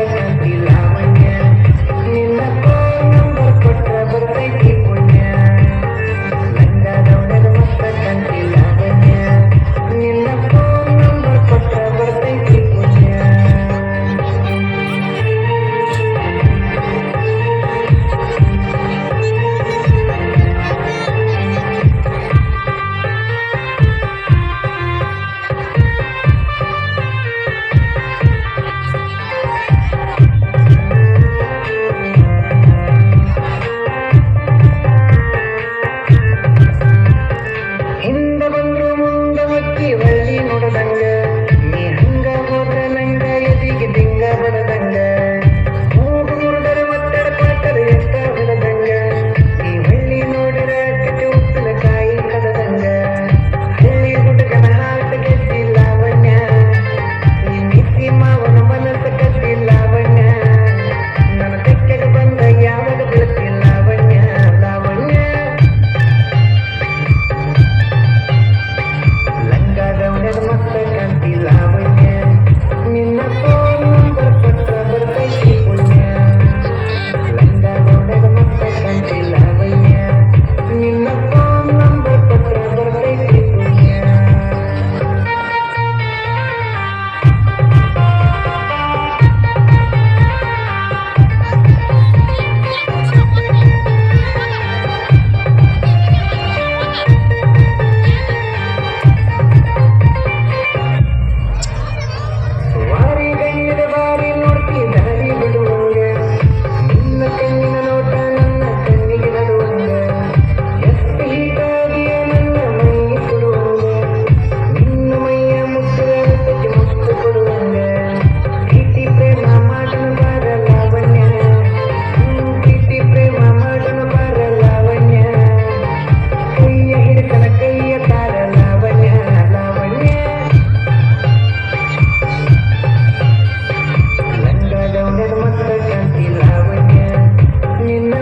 ಕಾಂತಿ ಲಾವಣ್ಯ ನಿನ್ನ phone number ಕೊಟ್ರ ಬರ್ತೈತಿ ಪುಣ್ಯ ಲಂಗದವನದ ಮಸ್ತ ಕಾಂತಿ ಲಾವಣ್ಯ ನಿನ್ನ ಫೋನ್ ನಂಬರ್ ಕೊಟ್ರ ಬರ್ತೈತಿ ಪುಣ್ಯ ಹಿಂದ ಬಂದು ಮುಂದ ಹೊಕ್ಕಿ ಒಳ್ಳಿ ನೋಡದಂಗ ನೀ ಹಂಗ ಹೋದ್ರ ನಂಗ ಎದಿಗೆ ದಿಂಗ ಬಡದಂಗ ಮೂಗು ಮುರಿದರ ಒತ್ತಡ ಕೊಡ್ತದ ಎಷ್ಟ ಹೊಡದಂಗ ನೀ ಹೊಳ್ಳಿ ನೋಡಿರ ಕಟ್ಟಿ ಉಪ್ಪಿನಕಾಯಿ ಕದದಂಗ ಹಳ್ಳಿ ಹುಡುಗನ ಹಾಟ ಗೆದ್ದಿ ಲಾವಣ್ಯ ನೀ ನಿತ್ತಿ ಮಾವನ ಮನಸ್ಸ ಕದ್ದಿ ಲಾವಣ್ಯ ನನ್ನ ತೆಕ್ಕೆಗೆ ಬಂದ ಯಾವಾಗ ಬೀಳ್ತಿ ಲಾವಣ್ಯ ಲಾವಣ್ಯ ಲಂಗದವನದ ಮಸ್ತ ಕಾಂತಿ ಲಾವಣ್ಯ ನಿನ್ನ ಫೋನ್ ನಂಬರ್ ಕೊಟ್ರ ಬರ್ತೈತಿ ಪುಣ್ಯ ಲಂಗದವನದ ಮಸ್ತ ಕಾಂತಿ ಲಾವಣ್ಯ ನಿನ್ನ ಫೋನ್ ನಂಬರ್ ಕೊಟ್ರ ಬರ್ತೈತಿ ಪುಣ್ಯ ವಾರಿ ಗಣ್ಯದ ಬಾರಿ ನೋಡ್ತಿ ದಾರಿ ಬಿಡುವಂಗ ನಿನ್ನ ಕಣ್ಣಿನ ನೋಟ ನನ್ನ ಕಣ್ಣಿಗೆ ನಡುವಂಗ ಎಷ್ಟು ಹೀಗಾಗಿಯ ನನ್ನ ಮೈ ಕೊಡುವಂಗ ನಿನ್ನ ಮೈಯ ಮುದ್ದು ಮುತ್ತು ಕೊಡುವಂಗ ಪ್ರೀತಿ ಪ್ರೇಮ ಮಾಡನ ಬಾರ ಲಾವಣ್ಯ ಪ್ರೀತಿ ಪ್ರೇಮ ಮಾಡನ ಬಾರ ಲಾವಣ್ಯ ಕೈಯ ಹಿಡಿತನ ಕೈಯ ತಾರ ಲಾವಣ್ಯ ಲಾವಣ್ಯ ಲಂಗದವನದ ಮಸ್ತ ಕಾಂತಿ ಲಾವಣ್ಯ ನಿನ್ನ